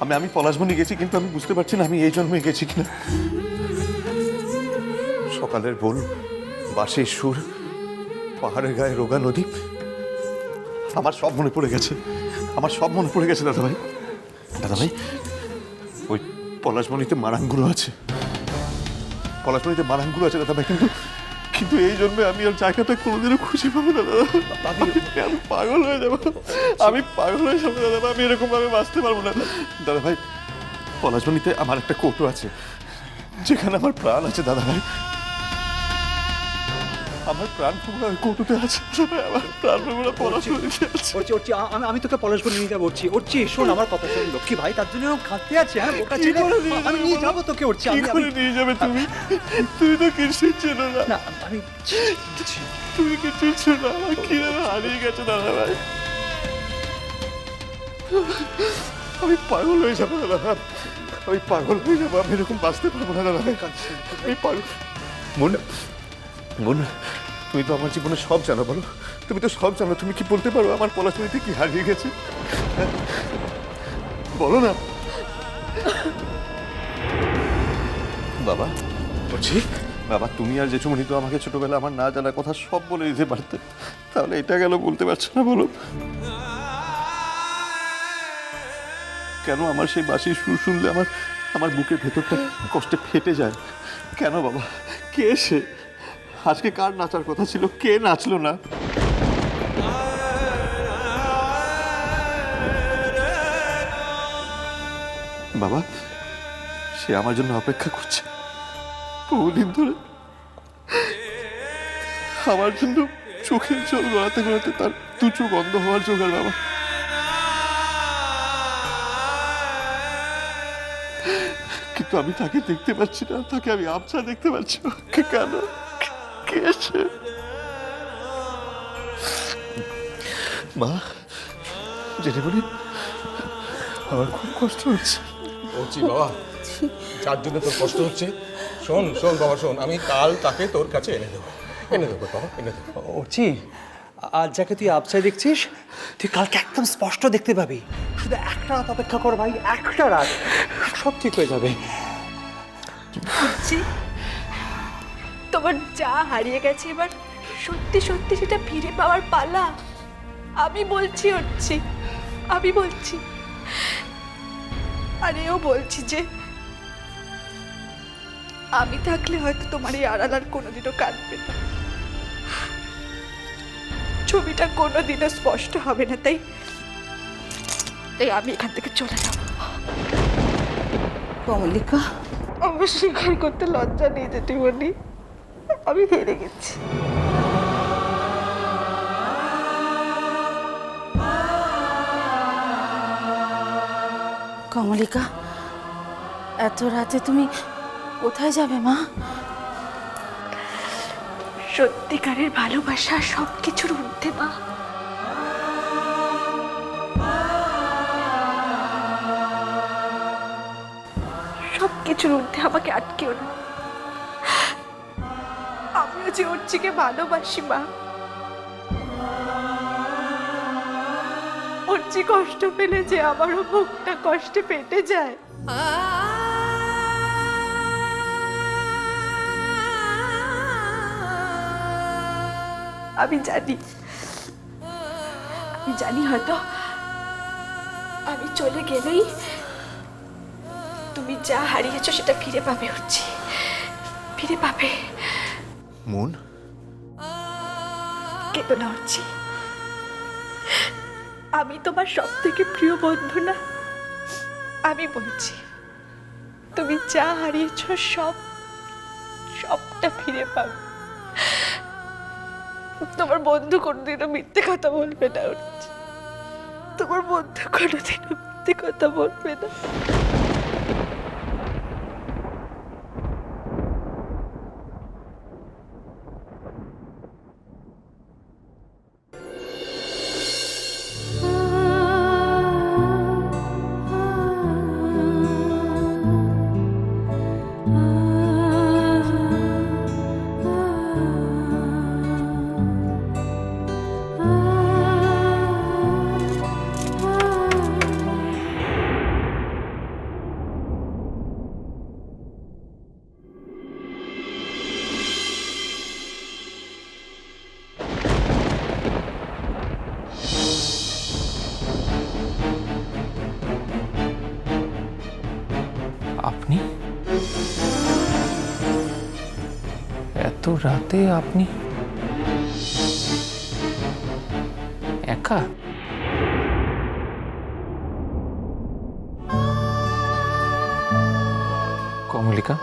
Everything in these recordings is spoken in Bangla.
আমি পলাশবনি গেছি, কিন্তু আমি বুঝতে পারছি না আমি এই জন্মে গেছি কিনা। সকালের বোল, বাঁশির সুর, পাহাড়ের গায়ে রোগা নদী, আমার সব মনে পড়ে গেছে। আমার সব মনে পড়ে গেছে দাদাভাই। দাদাভাই, ওই পলাশবনিতে মারাঙ্গুলো আছে, পলাশবনিতে মারাঙ্গুলো আছে দাদাভাই, কিন্তু কিন্তু এই জন্মে আমি আর জায়গাটা কোনোদিনও খুঁজে পাবো না দাদা। আমি পাগল হয়ে যাবো, আমি পাগল হয়ে যাবো দাদা। আমি এরকম ভাবে বাঁচতে পারবো না দাদাভাই। পলাশবনিতে আমার একটা কৌটো আছে, যেখানে আমার প্রাণ আছে দাদাভাই। আমার প্রাণ পুরো ওই কৌটোতে আছে, আমার প্রাণ পুরো পলাশবনিতে আছে। আমি তোকে পলাশবনি নিয়ে যাবো। ওরচি শোন আমার কথা, শোন লক্ষ্মী ভাই, তার জন্য কাঁদতে আছে। হ্যাঁ বোকা ছেলে, আমি নিয়ে যাবো তোকে। ওরচি কি করে নিয়ে যাবে তুমি? তুমি তো কিছু ছিল না। আমি তুমি কিছু ছিল না, আমার কিভাবে হারিয়ে গেছে দাদা ভাই। আমি পাগল হয়ে যাবো দাদা ভাই, আমি পাগল হয়ে যাবো। আমি এরকম বাঁচতে পারবো না দাদা ভাই, আমি পাগল। মন মন, তুমি তো আমার জীবনে সব জানো, বলো তুমি তো সব জানো। তুমি কি বলতে পারো আমার পলাশবনিতে কি হারিয়ে গেছে? বলো না বাবা। বলছি বাবা, তুমি আর জেঠুমণি তো আমাকে ছোটবেলা আমার না জানা কথা সব বলে দিতে পারতে, তাহলে এটা গেল বলতে পারছো না? বলো কেন আমার সেই বাঁশির সুর শুনলে আমার বুকের ভেতরটা কষ্টে ফেটে যায়? কেন বাবা? কে সে? আজকে কার নাচার কথা ছিল, কে নাচলো না? বাবা, সে আমার জন্য অপেক্ষা করছে বহুদিন ধরে। আমার জন্য চোখের জল গড়াতে গড়াতে তার দু চোখ অন্ধ হওয়ার জোগাড় বাবা। কিন্তু আমি তাকে দেখতে পাচ্ছি না, তাকে আমি আবছা দেখতে পাচ্ছি। কেন? কে সে? মা, জেনে বলি আমার খুব কষ্ট হচ্ছে। বলছি বাবা, যার জন্য তোর কষ্ট হচ্ছে, শোন শোন বাবা শোন, আমি কাল তাকে তোর কাছে এনে দেবো বাবা, এনে দেবো। ওরচি, আজ যাকে তুই আবছায় দেখছিস, তুই কালকে একদম স্পষ্ট দেখতে পাবি। শুধু একটা রাত অপেক্ষা কর ভাই, একটা রাত, সব ঠিক হয়ে যাবে। বুঝছি তোমার যা হারিয়ে গেছে এবার সত্যি সত্যি সেটা ফিরে পাওয়ার পালা। আমি বলছি হচ্ছি, আমি বলছি, আর এও বলছি যে আমি থাকলে হয়তো তোমার এই আড়াল আর কোনোদিনও কাটবে না, ছবিটা কোনোদিনও স্পষ্ট হবে না। তাই আমি এখান থেকে চলে যাব। কমলিকা, আমার স্বীকার করতে লজ্জা নেই জেঠিমণি, আমি হেরে গেছি। কমলিকা, এত রাতে তুমি কোথায় যাবে মা? সত্যিকারের ভালোবাসা সব কিছুর ঊর্ধ্বে মা। সব কিছুর ঊর্ধ্বে আমাকে আটকেও না। আমিও যে অর্চিকে ভালোবাসি মা। অর্চি কষ্ট পেলে যে আমারও বুকটা কষ্টে পেটে যায়। আমি জানি হয়তো আমি চলে গেলেই তুমি যা হারিয়েছো সেটা ফিরে পাবে হচ্ছে, ফিরে পাবে। মন, কেঁদো না হচ্ছে, আমি তোমার সব থেকে প্রিয় বন্ধু না? আমি বলছি তুমি যা হারিয়েছো সবটা ফিরে পাবে। তোমার বন্ধু কোনোদিনও মিথ্যে কথা বলবে না হচ্ছে, তোমার বন্ধু কোনোদিনও মিথ্যে কথা বলবে না। আপনি এত রাতে আপনি একা? কমলিকা,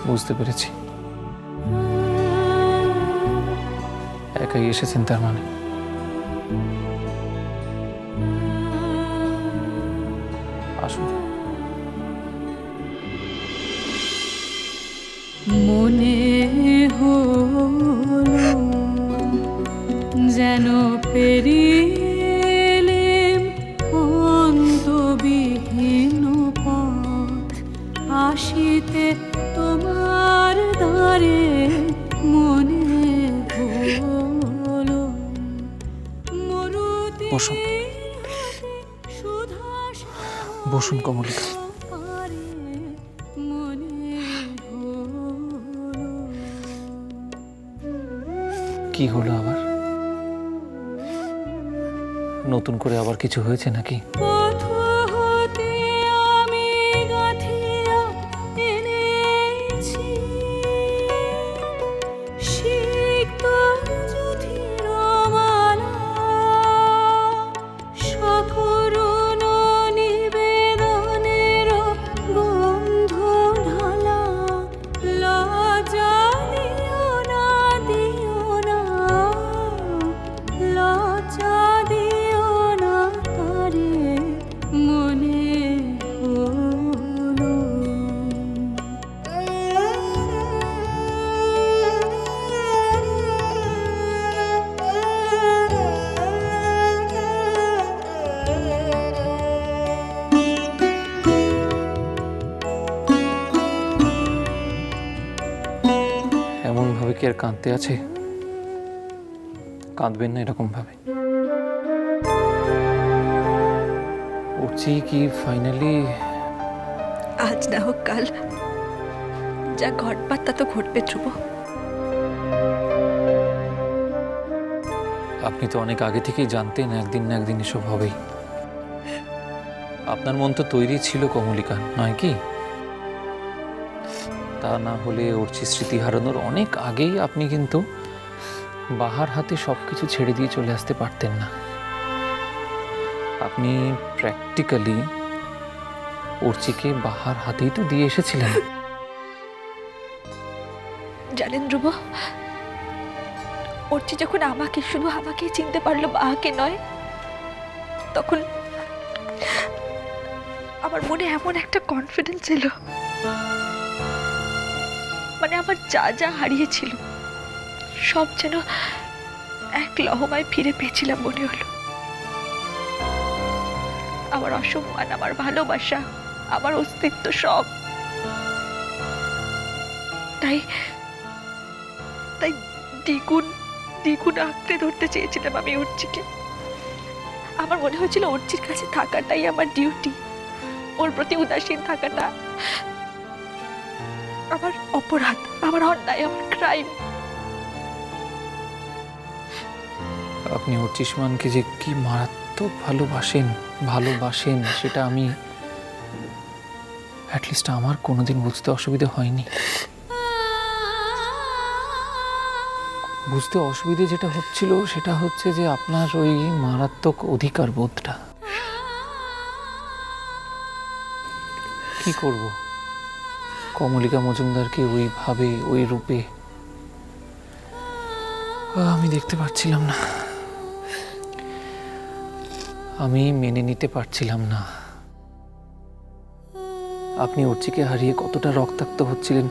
বুঝতে পেরেছি একাই এসেছেন তার মানে। আসুন। মনে হলো যেন পেরিলেম অন্তবিহীন পথ, আসিতে তোমার দ্বারে মনে হলো মরুতি বসুন। বসুন কমলিকা। কি হলো আবার? নতুন করে আবার কিছু হয়েছে নাকি? পথ হতে আমি গাঁথিয়া এনেছি সিক্ত যুধির মালা, সকরুণ নিবেদনের গন্ধ ঢালা। লজ্জা দিও না, দিও না, লজ্জা দিও না তারে মনে হলো। এমন ভাবে কি আর কাঁদতে আছে? কাঁদবেন না এরকম ভাবে। উঠছি কি ফাইনালি? আজ না হোক কাল, যা ঘটবার তা তো ঘটবে ধ্রুব। আপনি তো অনেক আগে থেকেই জানতেন একদিন না একদিন এসব হবেই। আপনার মন তো তৈরি ছিল কমলিকা, নয় কি? তা না হলে অর্চির স্মৃতি হারানোর অনেক আগেই আপনি কিন্তু বাহার হাতে সবকিছু ছেড়ে দিয়ে চলে আসতে পারতেন না। আপনি প্র্যাকটিক্যালি অর্চিকে বাহার হাতেই তো দিয়ে এসেছিলেন। জানেন ধ্রুব, অর্চি যখন আমাকে, শুধু আমাকেই চিনতে পারলো, বাহাকে নয়, তখন আমার মনে এমন একটা কনফিডেন্স এলো, মানে আমার যা যা হারিয়েছিল সব যেন এক লহমায় ফিরে পেয়েছিলাম মনে হলো। আমার অসম্মান, আমার ভালোবাসা, আমার অস্তিত্ব সব। তাই তাই দ্বিগুণ দ্বিগুণ আঁকড়ে ধরতে চেয়েছিলাম আমি অর্চিকে। আমার মনে হয়েছিল অর্চির কাছে থাকাটাই আমার ডিউটি, ওর প্রতি উদাসীন থাকাটা আমার অপরাধ, আমার অন্যায়, আমার ক্রাইম। আপনি অর্চিষ্মানকে যে কি মারাত্মক ভালোবাসেন সেটা আমি অ্যাটলিস্ট আমার কোনোদিন বুঝতে অসুবিধা হয়নি। বুঝতে অসুবিধে যেটা হচ্ছিল সেটা হচ্ছে যে আপনার ওই মারাত্মক অধিকার বোধটা। কি করব, কমলিকা মজুমদারকে ওইভাবে ওই রূপে আমি দেখতে পারছিলাম না, আমি মেনে নিতে পারছিলাম না। আপনি অর্চিকে হারিয়ে কতটা রক্তাক্ত হচ্ছিলেন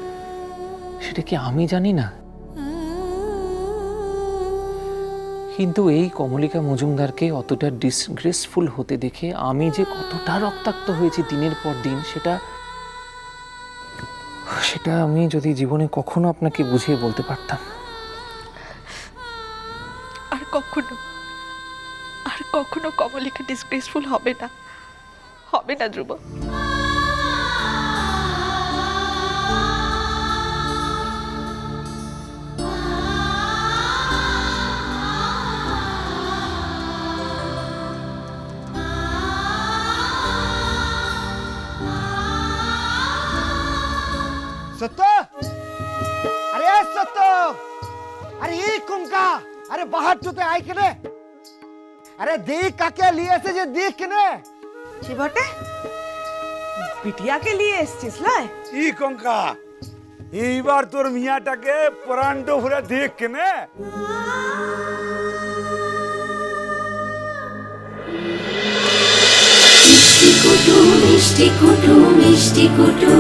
সেটা কি আমি জানি না? কিন্তু এই কমলিকা মজুমদারকে অতটা ডিসগ্রেসফুল হতে দেখে আমি যে কতটা রক্তাক্ত হয়েছি দিনের পর দিন, সেটা আমি যদি জীবনে কখনো আপনাকে বুঝিয়ে বলতে পারতাম। আর কখনো কমলিকা ডিসগ্রেসফুল হবে না, হবে না ধ্রুব। अरे ये कुंका, अरे बाहर तो ते आए किने? अरे देख काके लिए से जे देख किने? কি বটে বিটিয়াকে নিয়ে এসছিস লয় ই কঙ্কা এইবার তোর মিয়াটাকে পরান্ড ভরে দেখ কেনে মিষ্টি কুটু মিষ্টি কুটু মিষ্টি কুটু